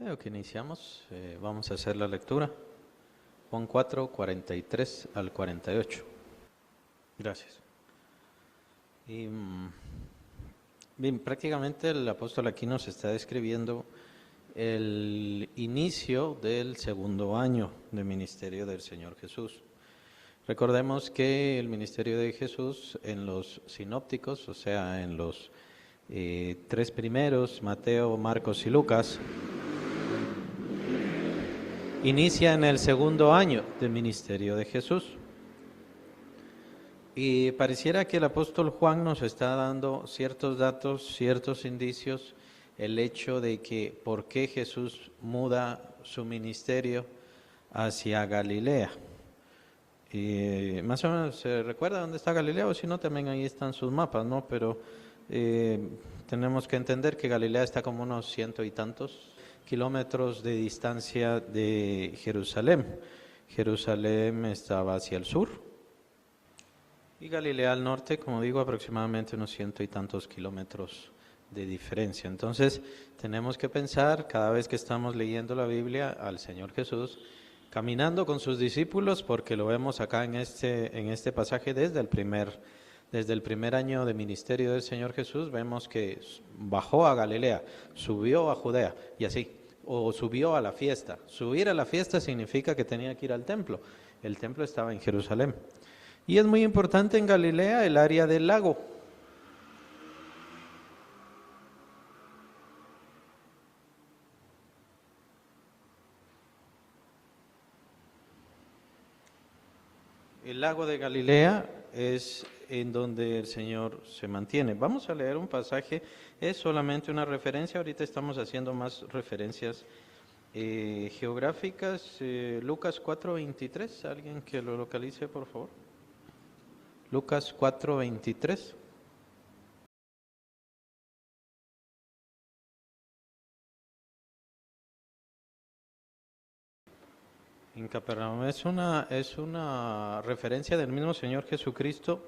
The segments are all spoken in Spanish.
Creo que iniciamos. Vamos a hacer la lectura. Juan 4, 43 al 48. Gracias. Y, bien, prácticamente el apóstol aquí nos está describiendo el inicio del segundo año de ministerio del Señor Jesús. Recordemos que el ministerio de Jesús en los sinópticos, o sea, en los tres primeros, Mateo, Marcos y Lucas, inicia en el segundo año del ministerio de Jesús. Y pareciera que el apóstol Juan nos está dando ciertos datos, ciertos indicios, el hecho de que por qué Jesús muda su ministerio hacia Galilea. Y más o menos se recuerda dónde está Galilea, o si no también ahí están sus mapas, ¿no? Pero tenemos que entender que Galilea está como unos 100 y tantos kilómetros de distancia de Jerusalén. Jerusalén estaba hacia el sur y Galilea al norte, como digo, aproximadamente unos 100 y tantos kilómetros de diferencia. Entonces tenemos que pensar cada vez que estamos leyendo la Biblia al Señor Jesús caminando con sus discípulos, porque lo vemos acá en este pasaje desde el primer año de ministerio del Señor Jesús. Vemos que bajó a Galilea, subió a Judea y así, o subió a la fiesta. Subir a la fiesta significa que tenía que ir al templo. El templo estaba en Jerusalén. Y es muy importante en Galilea el área del lago. El lago de Galilea es en donde el Señor se mantiene. Vamos a leer un pasaje, es solamente una referencia, ahorita estamos haciendo más referencias geográficas. Lucas 4:23, alguien que lo localice, por favor. Lucas 4:23. En Capernaum es una referencia del mismo Señor Jesucristo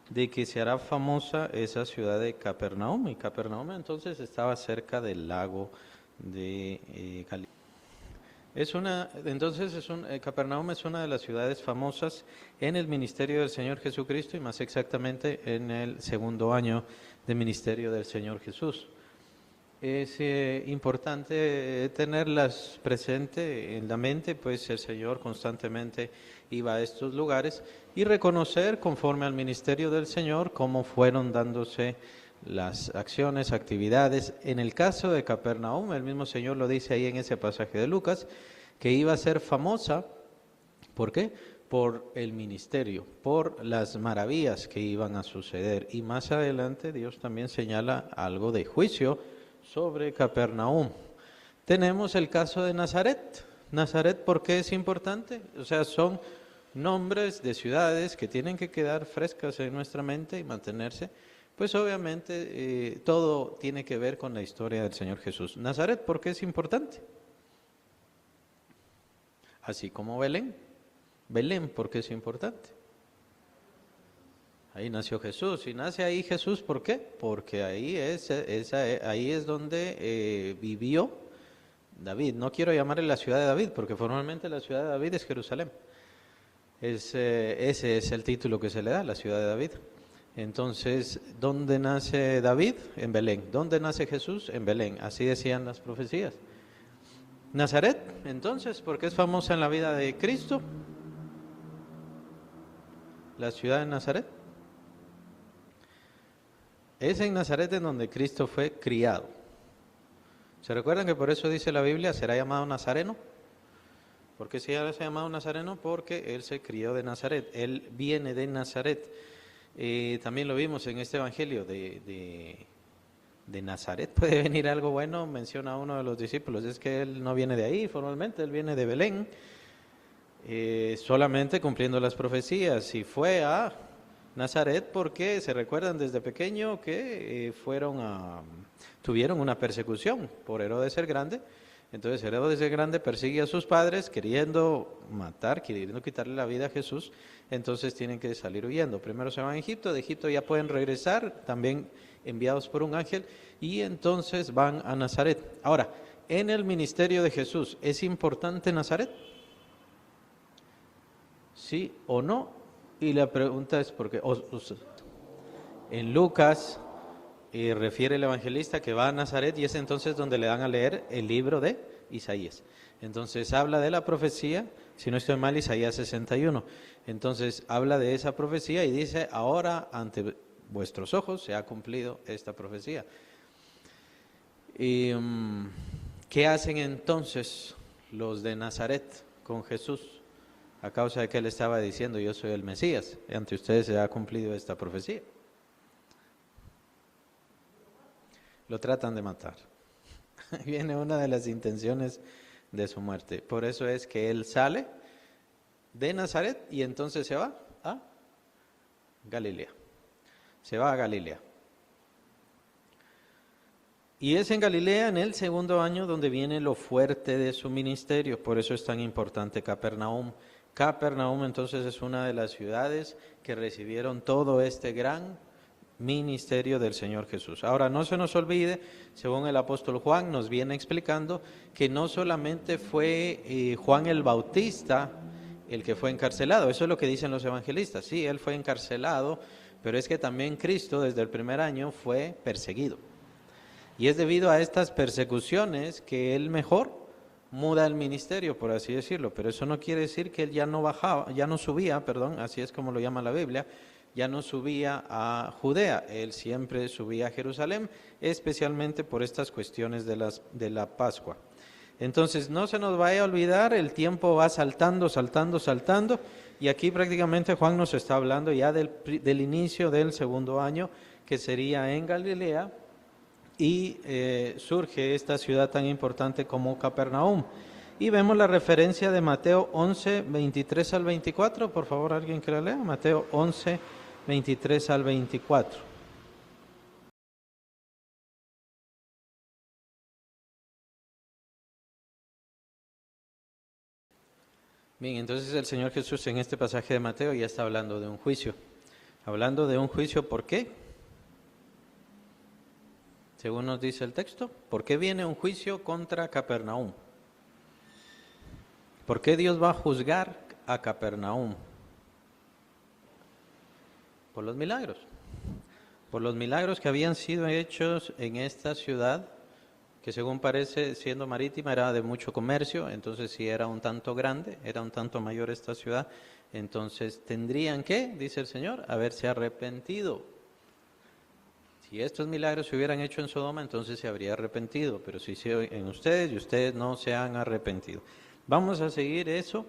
de que se hará famosa esa ciudad de Capernaum. Y Capernaum entonces estaba cerca del lago de Galilea. Capernaum es una de las ciudades famosas en el ministerio del Señor Jesucristo y más exactamente en el segundo año de ministerio del Señor Jesús. Es importante tenerlas presente en la mente, pues el Señor constantemente iba a estos lugares y reconocer conforme al ministerio del Señor cómo fueron dándose las acciones, actividades. En el caso de Capernaum, el mismo Señor lo dice ahí en ese pasaje de Lucas, que iba a ser famosa. ¿Por qué? Por el ministerio, por las maravillas que iban a suceder. Y más adelante Dios también señala algo de juicio sobre Capernaum. Tenemos el caso de Nazaret. Nazaret, ¿por qué es importante? O sea, son nombres de ciudades que tienen que quedar frescas en nuestra mente y mantenerse. Pues obviamente todo tiene que ver con la historia del Señor Jesús. Nazaret, ¿por qué es importante? Así como Belén. Belén, ¿por qué es importante? Ahí nació Jesús. Y nace ahí Jesús, ¿por qué? Porque ahí es donde vivió David. No quiero llamarle la ciudad de David, porque formalmente la ciudad de David es Jerusalén. Ese es el título que se le da, la ciudad de David. Entonces, ¿dónde nace David? En Belén. ¿Dónde nace Jesús? En Belén. Así decían las profecías. Nazaret, entonces, ¿por qué es famosa en la vida de Cristo? La ciudad de Nazaret. Es en Nazaret en donde Cristo fue criado. ¿Se recuerdan que por eso dice la Biblia, será llamado Nazareno? ¿Por qué se ha llamado Nazareno? Porque él se crió de Nazaret, él viene de Nazaret. También lo vimos en este evangelio de Nazaret. ¿Puede venir algo bueno? Menciona a uno de los discípulos, es que él no viene de ahí formalmente, él viene de Belén, solamente cumpliendo las profecías, y fue a Nazaret porque se recuerdan desde pequeño que tuvieron una persecución por Herodes el Grande. Entonces Herodes el Grande persigue a sus padres queriendo matar, queriendo quitarle la vida a Jesús. Entonces tienen que salir huyendo. Primero se van a Egipto, de Egipto ya pueden regresar, también enviados por un ángel, y entonces van a Nazaret. Ahora, en el ministerio de Jesús, ¿es importante Nazaret? ¿Sí o no? Y la pregunta es porque en Lucas refiere el evangelista que va a Nazaret y es entonces donde le dan a leer el libro de Isaías. Entonces habla de la profecía, si no estoy mal, Isaías 61. Entonces habla de esa profecía y dice, ahora ante vuestros ojos se ha cumplido esta profecía. ¿Y qué hacen entonces los de Nazaret con Jesús? A causa de que él estaba diciendo, yo soy el Mesías, y ante ustedes se ha cumplido esta profecía. Lo tratan de matar. Viene una de las intenciones de su muerte. Por eso es que él sale de Nazaret y entonces se va a Galilea. Se va a Galilea. Y es en Galilea, en el segundo año, donde viene lo fuerte de su ministerio. Por eso es tan importante Capernaum. Capernaum entonces es una de las ciudades que recibieron todo este gran ministerio del Señor Jesús. Ahora, no se nos olvide, según el apóstol Juan nos viene explicando, que no solamente fue Juan el Bautista el que fue encarcelado, eso es lo que dicen los evangelistas, sí, él fue encarcelado, pero es que también Cristo desde el primer año fue perseguido. Y es debido a estas persecuciones que él mejor muda el ministerio, por así decirlo, pero eso no quiere decir que él ya no subía, así es como lo llama la Biblia, ya no subía a Judea, él siempre subía a Jerusalén, especialmente por estas cuestiones de la Pascua. Entonces, no se nos vaya a olvidar, el tiempo va saltando, y aquí prácticamente Juan nos está hablando ya del inicio del segundo año, que sería en Galilea, y surge esta ciudad tan importante como Capernaum. Y vemos la referencia de Mateo 11, 23 al 24, por favor, alguien que la lea, Mateo 11, 23 al 24. Bien, entonces el Señor Jesús en este pasaje de Mateo ya está hablando de un juicio. Hablando de un juicio, ¿por qué? Según nos dice el texto, ¿por qué viene un juicio contra Capernaum? ¿Por qué Dios va a juzgar a Capernaum? Por los milagros. Por los milagros que habían sido hechos en esta ciudad, que según parece, siendo marítima, era de mucho comercio, entonces si era un tanto grande, era un tanto mayor esta ciudad, entonces tendrían que, dice el Señor, haberse arrepentido. Si estos milagros se hubieran hecho en Sodoma, entonces se habría arrepentido, pero si en ustedes y ustedes no se han arrepentido. Vamos a seguir eso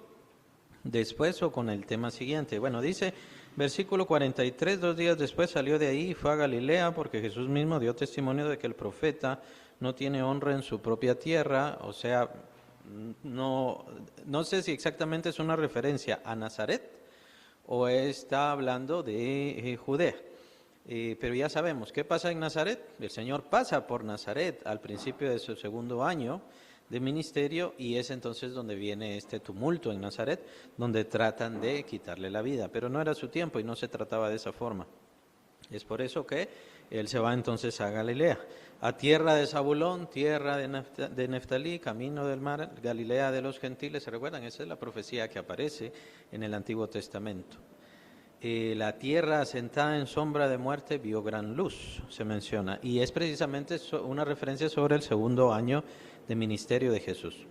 después o con el tema siguiente. Bueno, dice versículo 43, 2 días después salió de ahí y fue a Galilea, porque Jesús mismo dio testimonio de que el profeta no tiene honra en su propia tierra, o sea, no sé si exactamente es una referencia a Nazaret o está hablando de Judea. Pero ya sabemos, ¿qué pasa en Nazaret? El Señor pasa por Nazaret al principio de su segundo año de ministerio y es entonces donde viene este tumulto en Nazaret, donde tratan de quitarle la vida, pero no era su tiempo y no se trataba de esa forma. Es por eso que él se va entonces a Galilea, a tierra de Zabulón, tierra de Neftalí, camino del mar, Galilea de los gentiles. ¿Se recuerdan? Esa es la profecía que aparece en el Antiguo Testamento. La tierra asentada en sombra de muerte vio gran luz, se menciona, y es precisamente una referencia sobre el segundo año de ministerio de Jesús.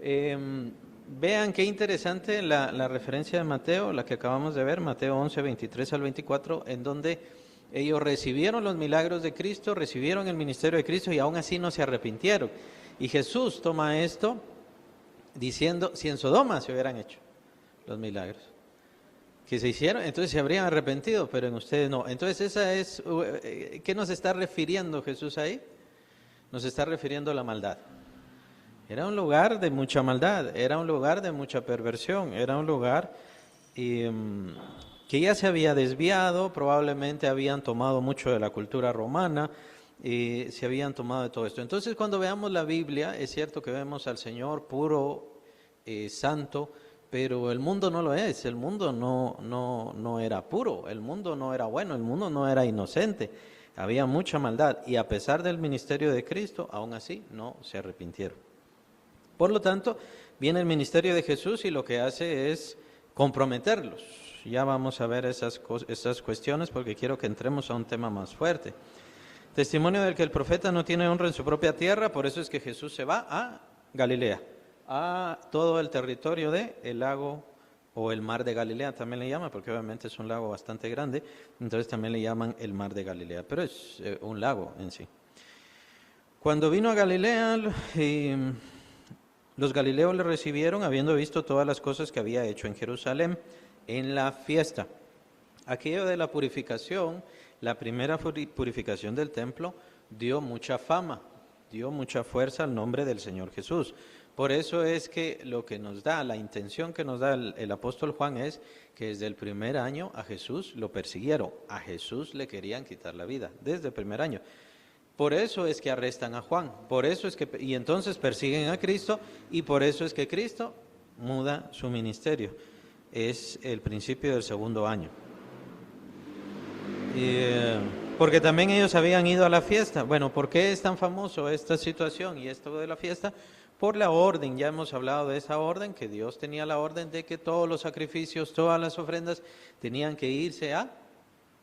Vean qué interesante la referencia de Mateo, la que acabamos de ver, Mateo 11, 23 al 24, en donde ellos recibieron los milagros de Cristo, recibieron el ministerio de Cristo y aún así no se arrepintieron. Y Jesús toma esto diciendo, si en Sodoma se hubieran hecho los milagros que se hicieron, entonces se habrían arrepentido, pero en ustedes no. Entonces esa es, ¿qué nos está refiriendo Jesús ahí? Nos está refiriendo a la maldad. Era un lugar de mucha maldad, era un lugar de mucha perversión, era un lugar que ya se había desviado, probablemente habían tomado mucho de la cultura romana, se habían tomado de todo esto. Entonces cuando veamos la Biblia, es cierto que vemos al Señor puro, santo, pero el mundo no lo es, el mundo no era puro, el mundo no era bueno, el mundo no era inocente, había mucha maldad y a pesar del ministerio de Cristo, aún así no se arrepintieron. Por lo tanto, viene el ministerio de Jesús y lo que hace es comprometerlos. Ya vamos a ver esas cuestiones porque quiero que entremos a un tema más fuerte. Testimonio del que el profeta no tiene honra en su propia tierra, por eso es que Jesús se va a Galilea, a todo el territorio del lago o el mar de Galilea, también le llaman, porque obviamente es un lago bastante grande, entonces también le llaman el mar de Galilea, pero es un lago en sí. Cuando vino a Galilea, los galileos le recibieron habiendo visto todas las cosas que había hecho en Jerusalén en la fiesta. Aquello de la purificación, la primera purificación del templo, dio mucha fama, dio mucha fuerza al nombre del Señor Jesús. Por eso es que lo que nos da, la intención que nos da el apóstol Juan es que desde el primer año a Jesús lo persiguieron, a Jesús le querían quitar la vida, desde el primer año. Por eso es que arrestan a Juan, por eso es que, y entonces persiguen a Cristo, y por eso es que Cristo muda su ministerio. Es el principio del segundo año. Porque también ellos habían ido a la fiesta. Bueno, ¿por qué es tan famoso esta situación y esto de la fiesta? Por la orden, ya hemos hablado de esa orden, que Dios tenía la orden de que todos los sacrificios, todas las ofrendas tenían que irse a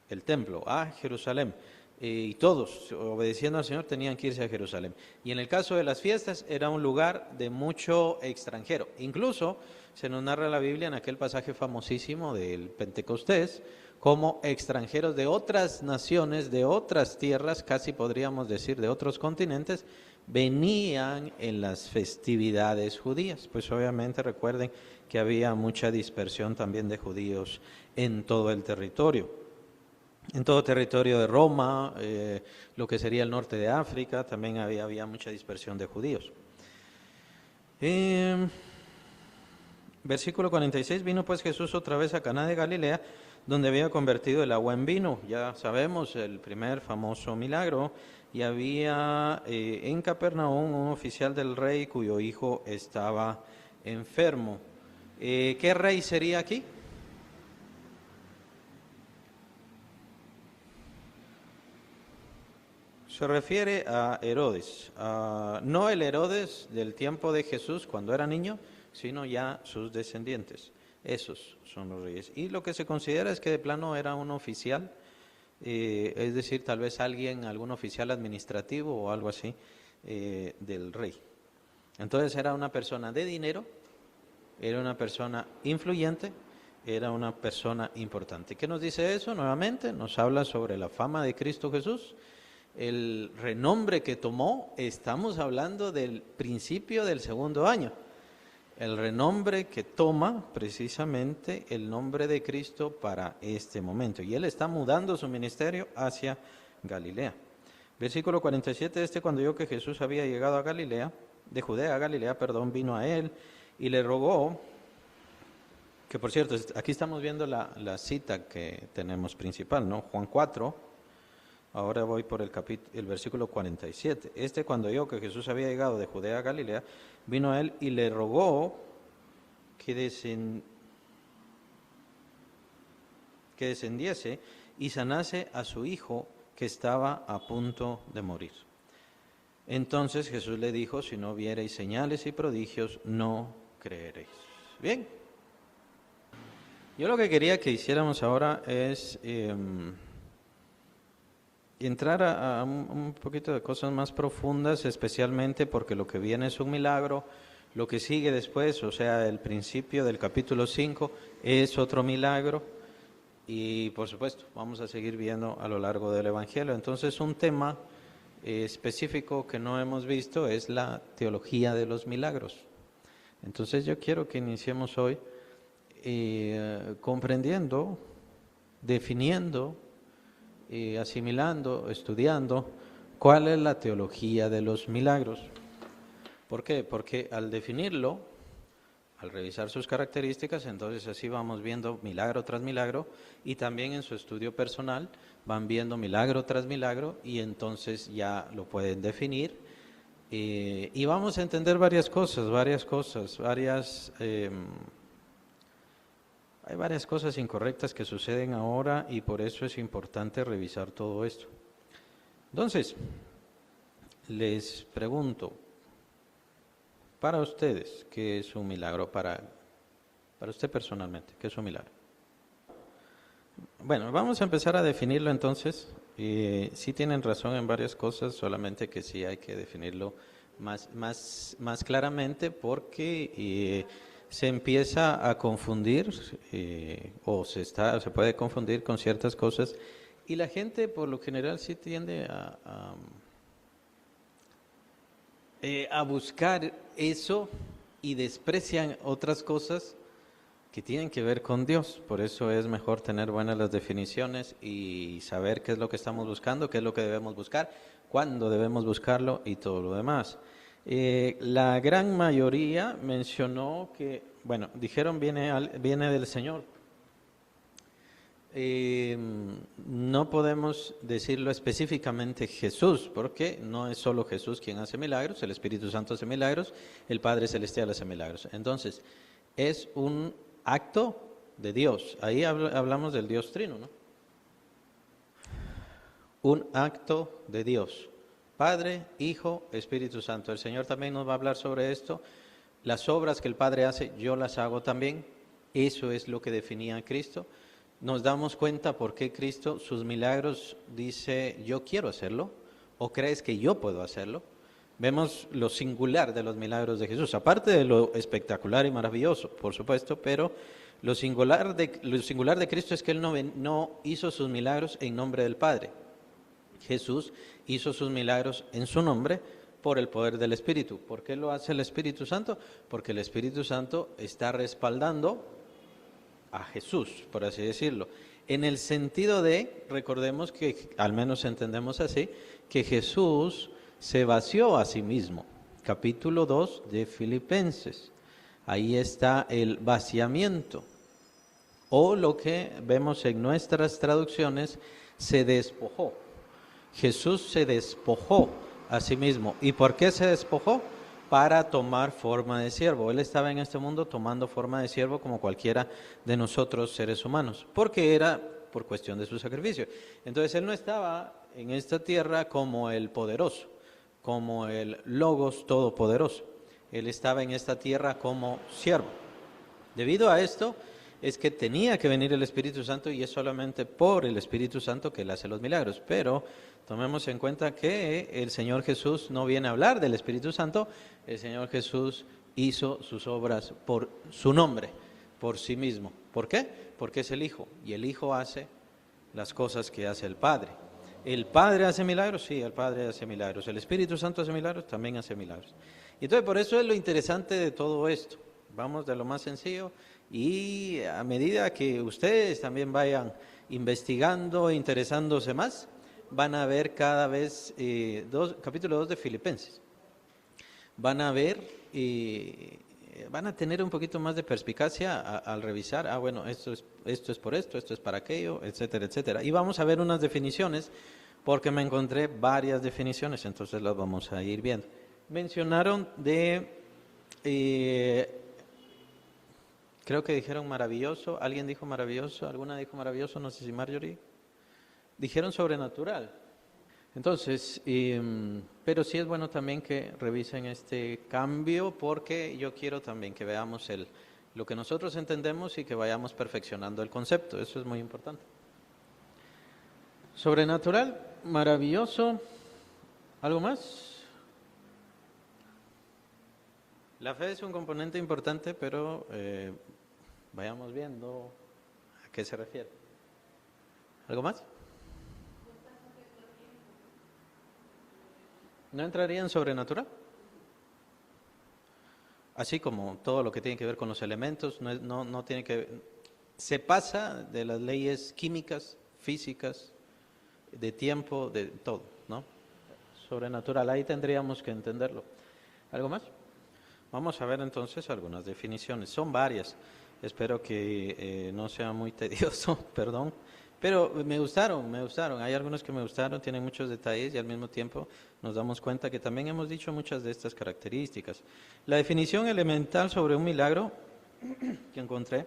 el templo, a Jerusalén. Y todos, obedeciendo al Señor, tenían que irse a Jerusalén. Y en el caso de las fiestas, era un lugar de mucho extranjero. Incluso se nos narra la Biblia en aquel pasaje famosísimo del Pentecostés, como extranjeros de otras naciones, de otras tierras, casi podríamos decir de otros continentes, venían en las festividades judías. Pues obviamente recuerden que había mucha dispersión también de judíos en todo el territorio. En todo territorio de Roma, lo que sería el norte de África, también había mucha dispersión de judíos. Versículo 46, vino pues Jesús otra vez a Caná de Galilea, donde había convertido el agua en vino. Ya sabemos el primer famoso milagro, y había en Capernaum un oficial del rey cuyo hijo estaba enfermo. ¿Qué rey sería aquí? Se refiere a Herodes, no el Herodes del tiempo de Jesús cuando era niño, sino ya sus descendientes. Esos son los reyes. Y lo que se considera es que de plano era un oficial, es decir, tal vez algún oficial administrativo o algo así del rey. Entonces era una persona de dinero, era una persona influyente, era una persona importante. ¿Qué nos dice eso? Nuevamente nos habla sobre la fama de Cristo Jesús, el renombre que tomó. Estamos hablando del principio del segundo año. El renombre que toma precisamente el nombre de Cristo para este momento. Y Él está mudando su ministerio hacia Galilea. Versículo 47, cuando oyó que Jesús había llegado a Galilea, de Judea a Galilea, vino a Él y le rogó, que por cierto, aquí estamos viendo la cita que tenemos principal, ¿no? Juan 4. Ahora voy por el versículo 47. Cuando oyó que Jesús había llegado de Judea a Galilea, vino a Él y le rogó que descendiese y sanase a su hijo que estaba a punto de morir. Entonces Jesús le dijo, si no viereis señales y prodigios, no creeréis. Bien. Yo lo que quería que hiciéramos ahora es entrar a un poquito de cosas más profundas, especialmente porque lo que viene es un milagro, lo que sigue después, o sea, el principio del capítulo 5 es otro milagro, y por supuesto vamos a seguir viendo a lo largo del Evangelio. Entonces un tema específico que no hemos visto es la teología de los milagros. Entonces yo quiero que iniciemos hoy comprendiendo, definiendo, asimilando, estudiando cuál es la teología de los milagros. ¿Por qué? Porque al definirlo, al revisar sus características, entonces así vamos viendo milagro tras milagro, y también en su estudio personal van viendo milagro tras milagro, y entonces ya lo pueden definir, y vamos a entender varias Hay varias cosas incorrectas que suceden ahora y por eso es importante revisar todo esto. Entonces, les pregunto, para ustedes, ¿qué es un milagro? Para usted personalmente, ¿qué es un milagro? Bueno, vamos a empezar a definirlo entonces. Sí tienen razón en varias cosas, solamente que sí hay que definirlo más claramente porque se empieza a confundir o se puede confundir con ciertas cosas y la gente por lo general sí tiende a buscar eso y desprecian otras cosas que tienen que ver con Dios. Por eso es mejor tener buenas las definiciones y saber qué es lo que estamos buscando, qué es lo que debemos buscar, cuándo debemos buscarlo y todo lo demás. La gran mayoría mencionó que, bueno, dijeron viene del Señor. No podemos decirlo específicamente Jesús, porque no es solo Jesús quien hace milagros, el Espíritu Santo hace milagros, el Padre Celestial hace milagros. Entonces, es un acto de Dios. Ahí hablamos del Dios Trino, ¿no? Un acto de Dios. Padre, Hijo, Espíritu Santo. El Señor también nos va a hablar sobre esto. Las obras que el Padre hace, yo las hago también. Eso es lo que definía Cristo. Nos damos cuenta por qué Cristo, sus milagros, dice, yo quiero hacerlo, o crees que yo puedo hacerlo. Vemos lo singular de los milagros de Jesús, aparte de lo espectacular y maravilloso, por supuesto, pero lo singular de Cristo es que Él no hizo sus milagros en nombre del Padre. Jesús hizo sus milagros en su nombre por el poder del Espíritu. ¿Por qué lo hace el Espíritu Santo? Porque el Espíritu Santo está respaldando a Jesús, por así decirlo. En el sentido de, recordemos que, al menos entendemos así, que Jesús se vació a sí mismo. Capítulo 2 de Filipenses. Ahí está el vaciamiento. O lo que vemos en nuestras traducciones, se despojó. Jesús se despojó a sí mismo. ¿Y por qué se despojó? Para tomar forma de siervo. Él estaba en este mundo tomando forma de siervo como cualquiera de nosotros seres humanos, porque era por cuestión de su sacrificio. Entonces Él no estaba en esta tierra como el poderoso, como el Logos todopoderoso. Él estaba en esta tierra como siervo. Debido a esto es que tenía que venir el Espíritu Santo y es solamente por el Espíritu Santo que Él hace los milagros. Pero tomemos en cuenta que el Señor Jesús no viene a hablar del Espíritu Santo, el Señor Jesús hizo sus obras por su nombre, por sí mismo. ¿Por qué? Porque es el Hijo y el Hijo hace las cosas que hace el Padre. ¿El Padre hace milagros? Sí, el Padre hace milagros. ¿El Espíritu Santo hace milagros? También hace milagros. Y entonces por eso es lo interesante de todo esto. Vamos de lo más sencillo y a medida que ustedes también vayan investigando, interesándose más, van a ver cada vez, capítulo 2 de Filipenses, van a ver, van a tener un poquito más de perspicacia al revisar, bueno, esto es por esto es para aquello, etcétera, etcétera. Y vamos a ver unas definiciones, porque me encontré varias definiciones, entonces las vamos a ir viendo. Mencionaron creo que dijeron maravilloso, alguien dijo maravilloso, alguna dijo maravilloso, no sé si Marjorie. Dijeron sobrenatural. Entonces, pero sí es bueno también que revisen este cambio porque yo quiero también que veamos lo que nosotros entendemos y que vayamos perfeccionando el concepto. Eso es muy importante. Sobrenatural, maravilloso. ¿Algo más? La fe es un componente importante, pero vayamos viendo a qué se refiere. ¿Algo más? ¿No entraría en sobrenatural? Así como todo lo que tiene que ver con los elementos, no tiene que se pasa de las leyes químicas, físicas, de tiempo, de todo, ¿no? Sobrenatural, ahí tendríamos que entenderlo. ¿Algo más? Vamos a ver entonces algunas definiciones, son varias, espero que no sea muy tedioso, perdón, pero me gustaron, hay algunos que me gustaron, tienen muchos detalles y al mismo tiempo nos damos cuenta que también hemos dicho muchas de estas características. La definición elemental sobre un milagro que encontré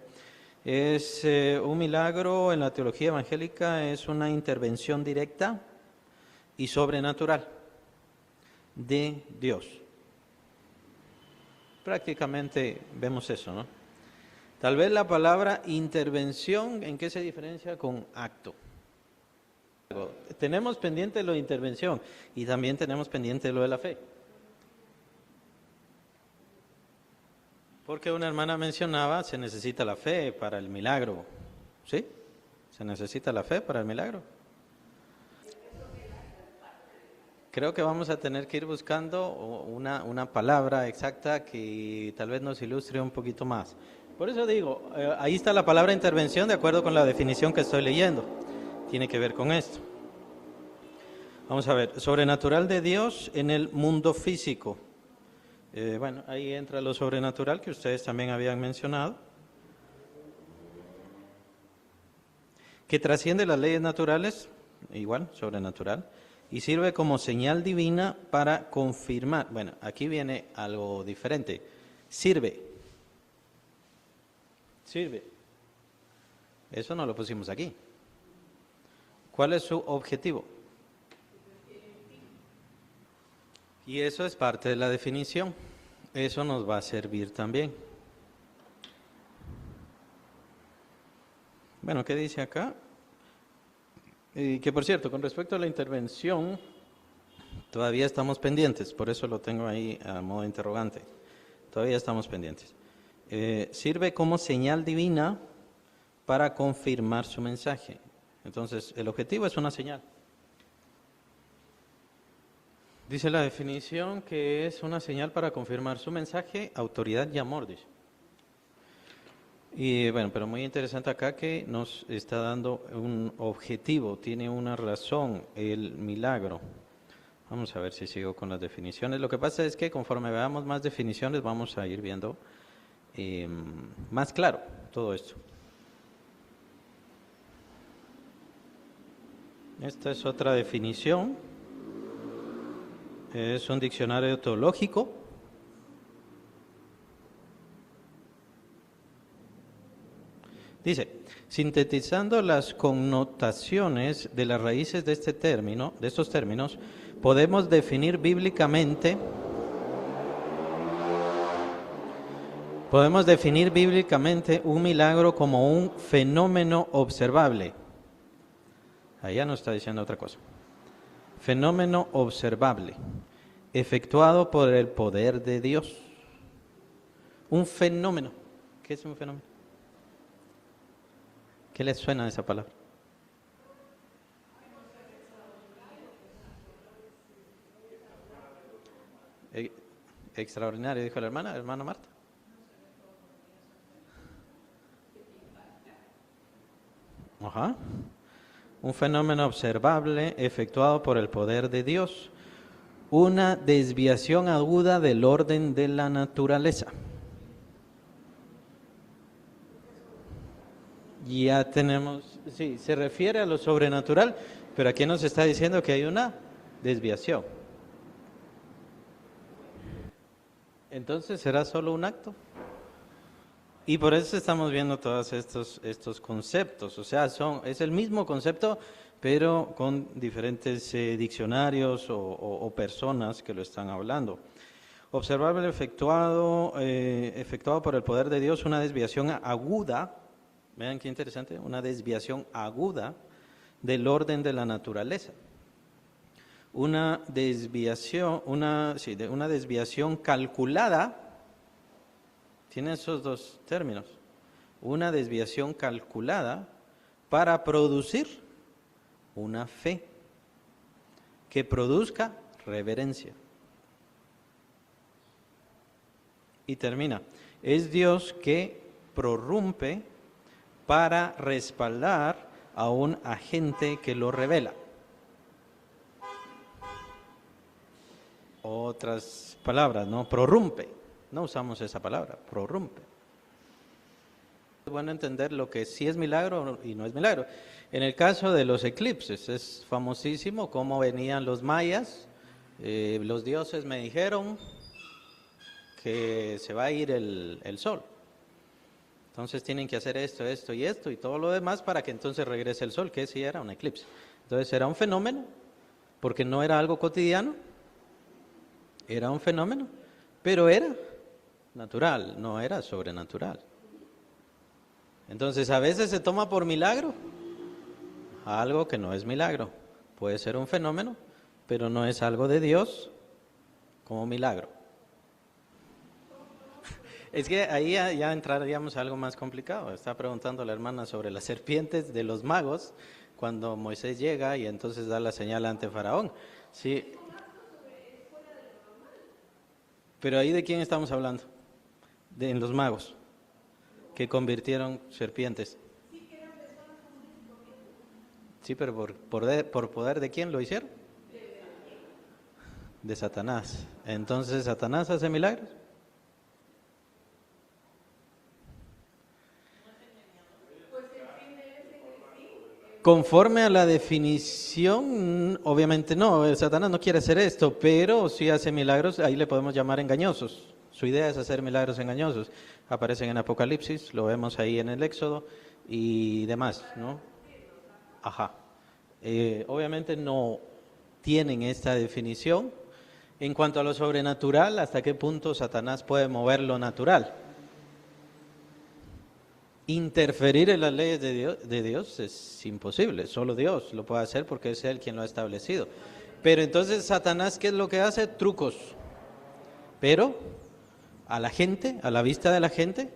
Es un milagro en la teología evangélica, es una intervención directa y sobrenatural de Dios. Prácticamente vemos eso, ¿no? Tal vez la palabra intervención, ¿en qué se diferencia con acto? Tenemos pendiente lo de intervención y también tenemos pendiente lo de la fe. Porque una hermana mencionaba, se necesita la fe para el milagro. ¿Sí? Se necesita la fe para el milagro. Creo que vamos a tener que ir buscando una palabra exacta que tal vez nos ilustre un poquito más. Por eso digo, ahí está la palabra intervención de acuerdo con la definición que estoy leyendo. Tiene que ver con esto. Vamos a ver, sobrenatural de Dios en el mundo físico. Bueno, ahí entra lo sobrenatural que ustedes también habían mencionado, que trasciende las leyes naturales, igual, sobrenatural, y sirve como señal divina para confirmar. Bueno, aquí viene algo diferente. Sirve. Eso no lo pusimos aquí. ¿Cuál es su objetivo? Y eso es parte de la definición. Eso nos va a servir también. Bueno, ¿qué dice acá? Que por cierto, con respecto a la intervención, todavía estamos pendientes, por eso lo tengo ahí a modo interrogante. Todavía estamos pendientes. Sirve como señal divina para confirmar su mensaje. Entonces, el objetivo es una señal. Dice la definición que es una señal para confirmar su mensaje, autoridad y amor, dice. Y bueno, pero muy interesante acá que nos está dando un objetivo, tiene una razón, el milagro. Vamos a ver si sigo con las definiciones. Lo que pasa es que conforme veamos más definiciones vamos a ir viendo más claro todo esto. Esta es otra definición. Es un diccionario teológico. Dice, sintetizando las connotaciones de las raíces de este término, de estos términos, podemos definir bíblicamente un milagro como un fenómeno observable. Allá nos está diciendo otra cosa. Fenómeno observable, efectuado por el poder de Dios. Un fenómeno. ¿Qué es un fenómeno? ¿Qué les suena esa palabra? Extraordinario, dijo la hermana Marta. Ajá. Un fenómeno observable efectuado por el poder de Dios. Una desviación aguda del orden de la naturaleza. Ya tenemos, sí, se refiere a lo sobrenatural, pero aquí nos está diciendo que hay una desviación. Entonces, ¿será solo un acto? Y por eso estamos viendo todos estos conceptos, o sea, es el mismo concepto, pero con diferentes diccionarios o personas que lo están hablando. Observable efectuado por el poder de Dios, una desviación aguda, vean qué interesante, una desviación aguda del orden de la naturaleza. Una desviación calculada. Tiene esos dos términos. Una desviación calculada para producir una fe que produzca reverencia. Y termina. Es Dios que prorrumpe para respaldar a un agente que lo revela. Otras palabras, ¿no? Prorrumpe. No usamos esa palabra, prorrumpe. Es bueno entender lo que sí es milagro y no es milagro. En el caso de los eclipses, es famosísimo cómo venían los mayas. Los dioses me dijeron que se va a ir el sol. Entonces tienen que hacer esto, esto y esto y todo lo demás para que entonces regrese el sol, que sí era un eclipse. Entonces era un fenómeno, porque no era algo cotidiano, era un fenómeno, pero era natural, no era sobrenatural. Entonces a veces se toma por milagro algo que no es milagro. Puede ser un fenómeno, pero no es algo de Dios como milagro. Es que ahí ya entraríamos a algo más complicado. Está preguntando la hermana sobre las serpientes de los magos cuando Moisés llega y entonces da la señal ante Faraón. Sí. Pero ahí, ¿de quién estamos hablando? De los magos que convirtieron serpientes. Sí, pero por poder ¿de quién lo hicieron? De Satanás. Entonces, ¿Satanás hace milagros? Conforme a la definición, obviamente no, Satanás no quiere hacer esto, pero sí hace milagros, ahí le podemos llamar engañosos. Su idea es hacer milagros engañosos. Aparecen en Apocalipsis, lo vemos ahí en el Éxodo y demás, ¿no? Ajá. Obviamente no tienen esta definición. En cuanto a lo sobrenatural, ¿hasta qué punto Satanás puede mover lo natural? Interferir en las leyes de Dios es imposible, solo Dios lo puede hacer porque es Él quien lo ha establecido. Pero entonces Satanás, ¿qué es lo que hace? Trucos. Pero a la gente, a la vista de la gente,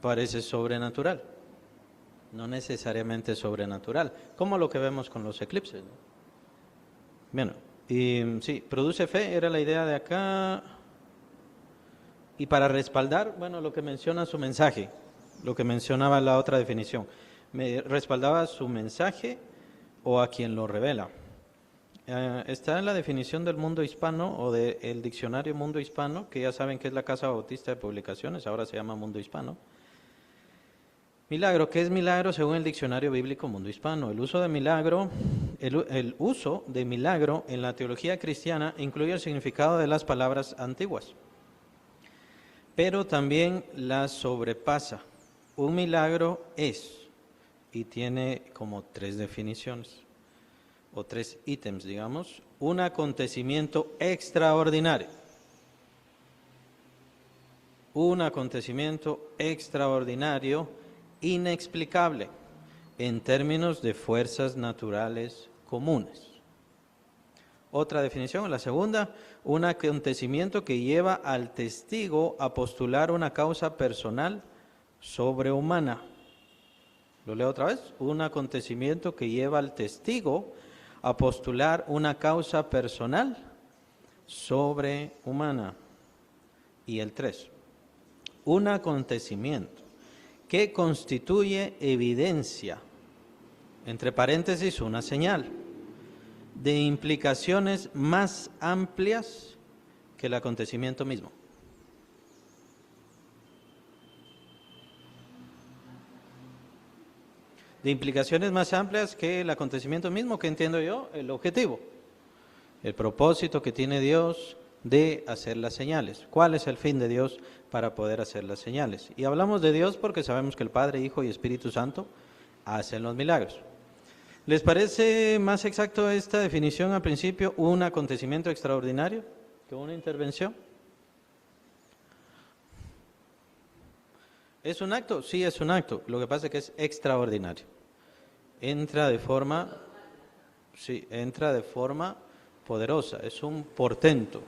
parece sobrenatural. No necesariamente sobrenatural, como lo que vemos con los eclipses, ¿no? Bueno, y sí, produce fe, era la idea de acá. Y para respaldar, bueno, lo que menciona su mensaje, lo que mencionaba la otra definición, me respaldaba su mensaje o a quien lo revela. Está en la definición del Mundo Hispano o del diccionario Mundo Hispano, que ya saben que es la Casa Bautista de Publicaciones, ahora se llama Mundo Hispano. Milagro, ¿qué es milagro según el diccionario bíblico Mundo Hispano? El uso de milagro en la teología cristiana incluye el significado de las palabras antiguas, pero también las sobrepasa. Un milagro es, y tiene como 3 definiciones, o 3 ítems, digamos, un acontecimiento extraordinario. Un acontecimiento extraordinario, inexplicable, en términos de fuerzas naturales comunes. Otra definición, la segunda, un acontecimiento que lleva al testigo a postular una causa personal sobrehumana. Lo leo otra vez, un acontecimiento que lleva al testigo a postular una causa personal sobrehumana. Y el 3, un acontecimiento que constituye evidencia, entre paréntesis, una señal, de implicaciones más amplias que el acontecimiento mismo. De implicaciones más amplias que el acontecimiento mismo, que entiendo yo, el objetivo, el propósito que tiene Dios de hacer las señales. ¿Cuál es el fin de Dios para poder hacer las señales? Y hablamos de Dios porque sabemos que el Padre, Hijo y Espíritu Santo hacen los milagros. ¿Les parece más exacto esta definición al principio, un acontecimiento extraordinario que una intervención? ¿Es un acto? Sí, es un acto. Lo que pasa es que es extraordinario. Entra de forma poderosa, es un portento.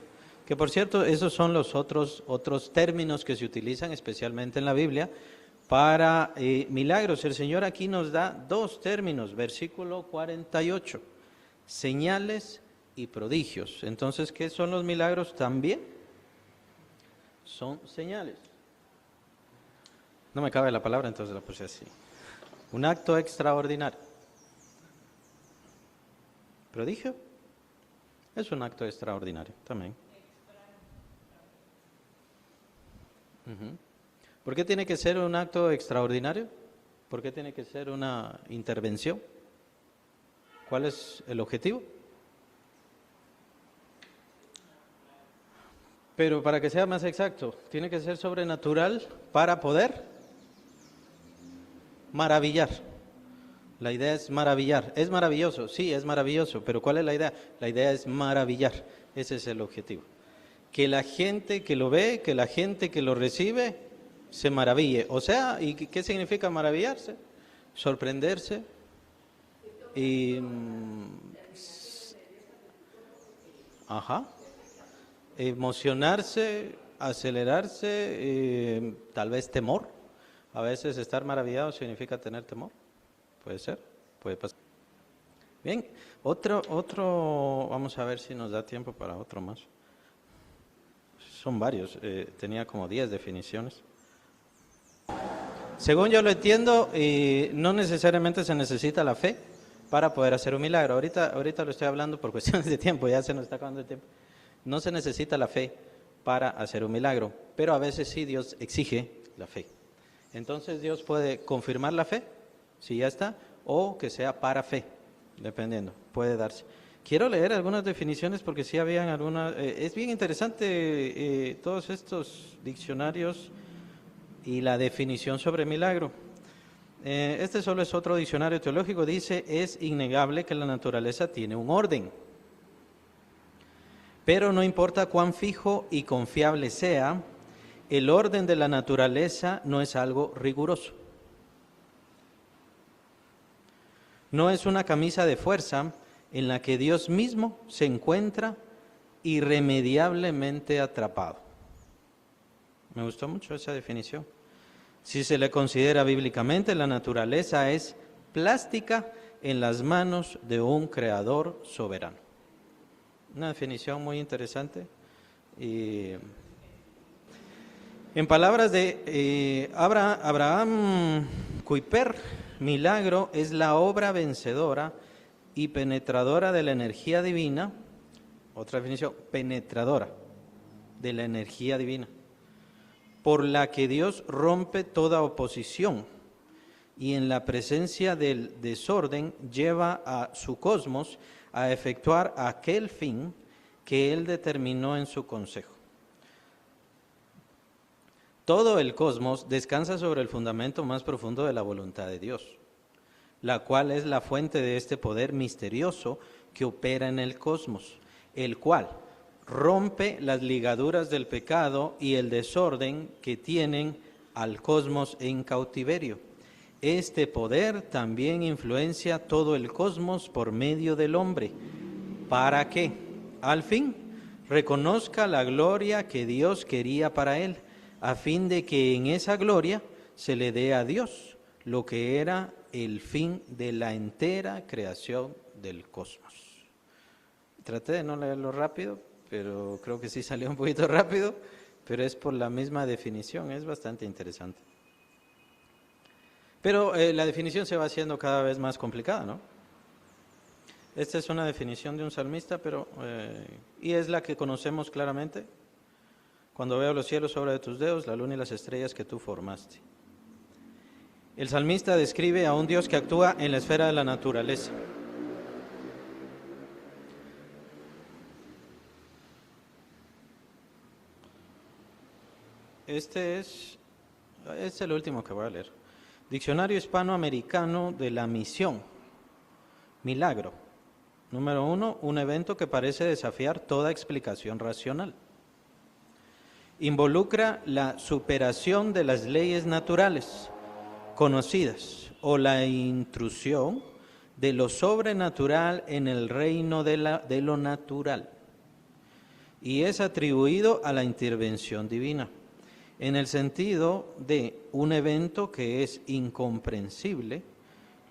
Que por cierto, esos son los otros términos que se utilizan especialmente en la Biblia para milagros. El Señor aquí nos da 2 términos, versículo 48, señales y prodigios. Entonces, ¿qué son los milagros también? Son señales. No me cabe la palabra, entonces la puse así. Un acto extraordinario. Prodigio es un acto extraordinario también. ¿Por qué tiene que ser un acto extraordinario? ¿Por qué tiene que ser una intervención? ¿Cuál es el objetivo? Pero para que sea más exacto, tiene que ser sobrenatural para poder maravillar. La idea es maravillar. ¿Es maravilloso? Sí, es maravilloso, pero ¿cuál es la idea? La idea es maravillar. Ese es el objetivo. Que la gente que lo ve, que la gente que lo recibe, se maraville. O sea, ¿y qué significa maravillarse? Sorprenderse y... emocionarse, acelerarse, tal vez temor. A veces estar maravillado significa tener temor. Puede ser, puede pasar. Bien, otro, vamos a ver si nos da tiempo para otro más. Son varios, tenía como 10 definiciones. Según yo lo entiendo, no necesariamente se necesita la fe para poder hacer un milagro. Ahorita lo estoy hablando por cuestiones de tiempo, ya se nos está acabando el tiempo. No se necesita la fe para hacer un milagro, pero a veces sí Dios exige la fe. Entonces Dios puede confirmar la fe, si ya está, o que sea para fe, dependiendo, puede darse. Quiero leer algunas definiciones porque sí habían algunas, es bien interesante todos estos diccionarios y la definición sobre milagro. Este solo es otro diccionario teológico, dice, es innegable que la naturaleza tiene un orden. Pero no importa cuán fijo y confiable sea, el orden de la naturaleza no es algo riguroso. No es una camisa de fuerza en la que Dios mismo se encuentra irremediablemente atrapado. Me gustó mucho esa definición. Si se le considera bíblicamente, la naturaleza es plástica en las manos de un creador soberano. Una definición muy interesante. En palabras de Abraham Kuyper, milagro es la obra vencedora y penetradora de la energía divina. Otra definición, penetradora de la energía divina, por la que Dios rompe toda oposición y en la presencia del desorden lleva a su cosmos a efectuar aquel fin que Él determinó en su consejo. Todo el cosmos descansa sobre el fundamento más profundo de la voluntad de Dios, la cual es la fuente de este poder misterioso que opera en el cosmos, el cual rompe las ligaduras del pecado y el desorden que tienen al cosmos en cautiverio. Este poder también influencia todo el cosmos por medio del hombre, para que, al fin, reconozca la gloria que Dios quería para él, a fin de que en esa gloria se le dé a Dios lo que era el fin de la entera creación del cosmos. Traté de no leerlo rápido, pero creo que sí salió un poquito rápido, pero es por la misma definición, es bastante interesante. Pero la definición se va haciendo cada vez más complicada, ¿no? Esta es una definición de un salmista, y es la que conocemos claramente. Cuando veo los cielos, obra de tus dedos, la luna y las estrellas que tú formaste. El salmista describe a un Dios que actúa en la esfera de la naturaleza. Este es el último que voy a leer. Diccionario Hispanoamericano de la Misión. Milagro. Número 1, un evento que parece desafiar toda explicación racional. Involucra la superación de las leyes naturales conocidas o la intrusión de lo sobrenatural en el reino de lo natural. Y es atribuido a la intervención divina, en el sentido de un evento que es incomprensible.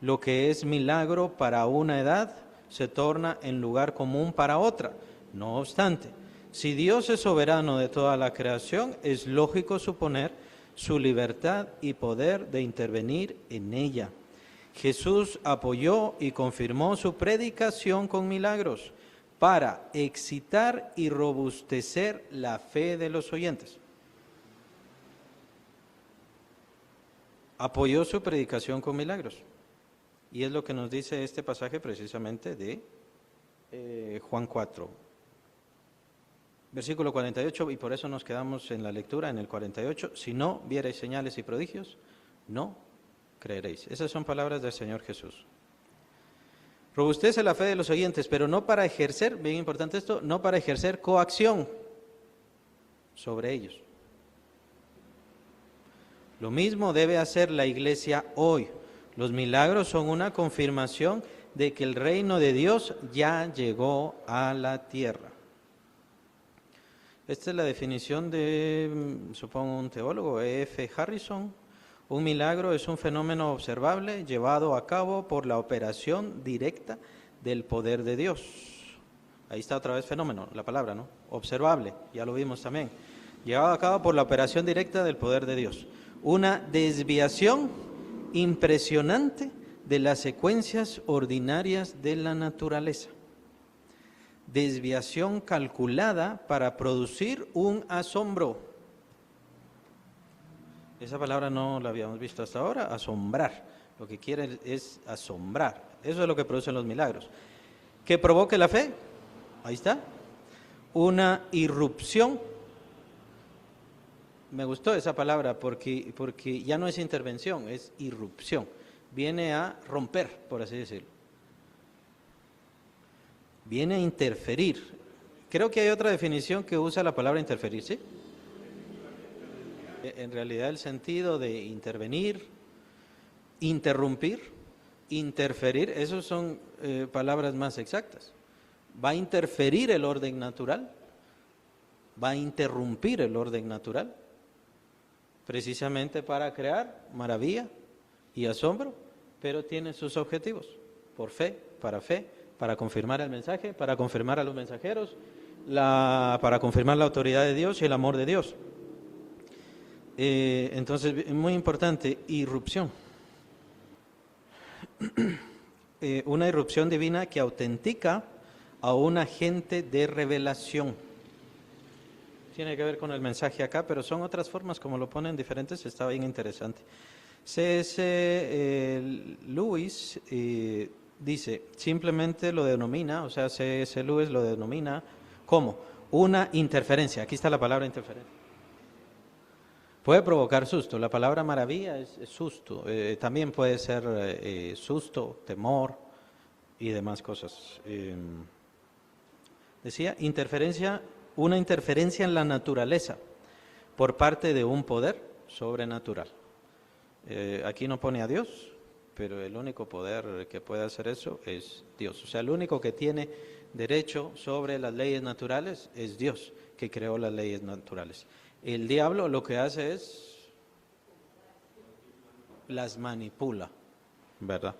Lo que es milagro para una edad se torna en lugar común para otra. No obstante, si Dios es soberano de toda la creación, es lógico suponer su libertad y poder de intervenir en ella. Jesús apoyó y confirmó su predicación con milagros para excitar y robustecer la fe de los oyentes. Apoyó su predicación con milagros. Y es lo que nos dice este pasaje precisamente de Juan 4, versículo 48, y por eso nos quedamos en la lectura en el 48. Si no vierais señales y prodigios, no creeréis. Esas son palabras del Señor Jesús. Robustece la fe de los oyentes, pero no para ejercer, bien importante esto, no para ejercer coacción sobre ellos. Lo mismo debe hacer la iglesia hoy. Los milagros son una confirmación de que el reino de Dios ya llegó a la tierra. Esta es la definición de, supongo, un teólogo, E.F. Harrison. Un milagro es un fenómeno observable llevado a cabo por la operación directa del poder de Dios. Ahí está otra vez fenómeno, la palabra, ¿no? Observable, ya lo vimos también. Llevado a cabo por la operación directa del poder de Dios. Una desviación impresionante de las secuencias ordinarias de la naturaleza. Desviación calculada para producir un asombro. Esa palabra no la habíamos visto hasta ahora, asombrar. Lo que quiere es asombrar. Eso es lo que producen los milagros. ¿Que provoque la fe? Ahí está. Una irrupción. Me gustó esa palabra porque ya no es intervención, es irrupción. Viene a romper, por así decirlo. Viene a interferir. Creo que hay otra definición que usa la palabra interferir, ¿sí? En realidad el sentido de intervenir, interrumpir, interferir, esas son palabras más exactas. Va a interferir el orden natural, va a interrumpir el orden natural, precisamente para crear maravilla y asombro, pero tiene sus objetivos, por fe, para confirmar el mensaje, para confirmar a los mensajeros, para confirmar la autoridad de Dios y el amor de Dios. Entonces, muy importante, irrupción. Una irrupción divina que autentica a un agente de revelación. Tiene que ver con el mensaje acá, pero son otras formas como lo ponen diferentes, está bien interesante. C.S. Lewis dice, simplemente lo denomina, o sea, C.S. Lewis lo denomina como una interferencia. Aquí está la palabra interferencia. Puede provocar susto. La palabra maravilla es susto. También puede ser susto, temor y demás cosas. Decía, una interferencia en la naturaleza por parte de un poder sobrenatural. Aquí no pone a Dios, pero el único poder que puede hacer eso es Dios. O sea, el único que tiene derecho sobre las leyes naturales es Dios, que creó las leyes naturales. El diablo lo que hace es las manipula, ¿verdad?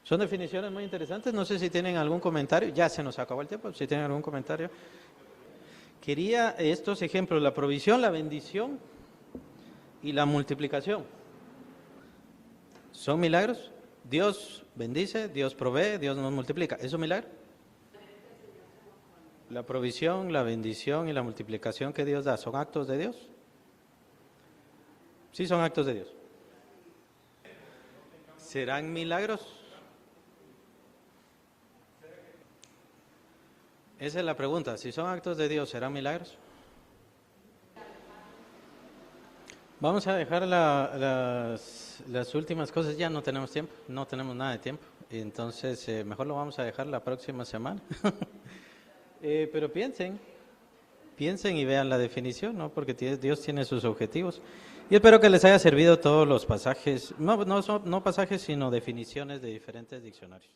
Son definiciones muy interesantes. No sé si tienen algún comentario. Ya se nos acabó el tiempo. Si tienen algún comentario. Quería estos ejemplos: la provisión, la bendición y la multiplicación. ¿Son milagros? Dios bendice, Dios provee, Dios nos multiplica. ¿Es un milagro? La provisión, la bendición y la multiplicación que Dios da, ¿son actos de Dios? Sí, son actos de Dios. ¿Serán milagros? Esa es la pregunta. Si son actos de Dios, ¿serán milagros? Vamos a dejar las últimas cosas. Ya no tenemos tiempo, no tenemos nada de tiempo. Entonces, mejor lo vamos a dejar la próxima semana. Pero piensen y vean la definición, ¿no? Porque Dios tiene sus objetivos. Y espero que les haya servido todos los pasajes, no pasajes, sino definiciones de diferentes diccionarios.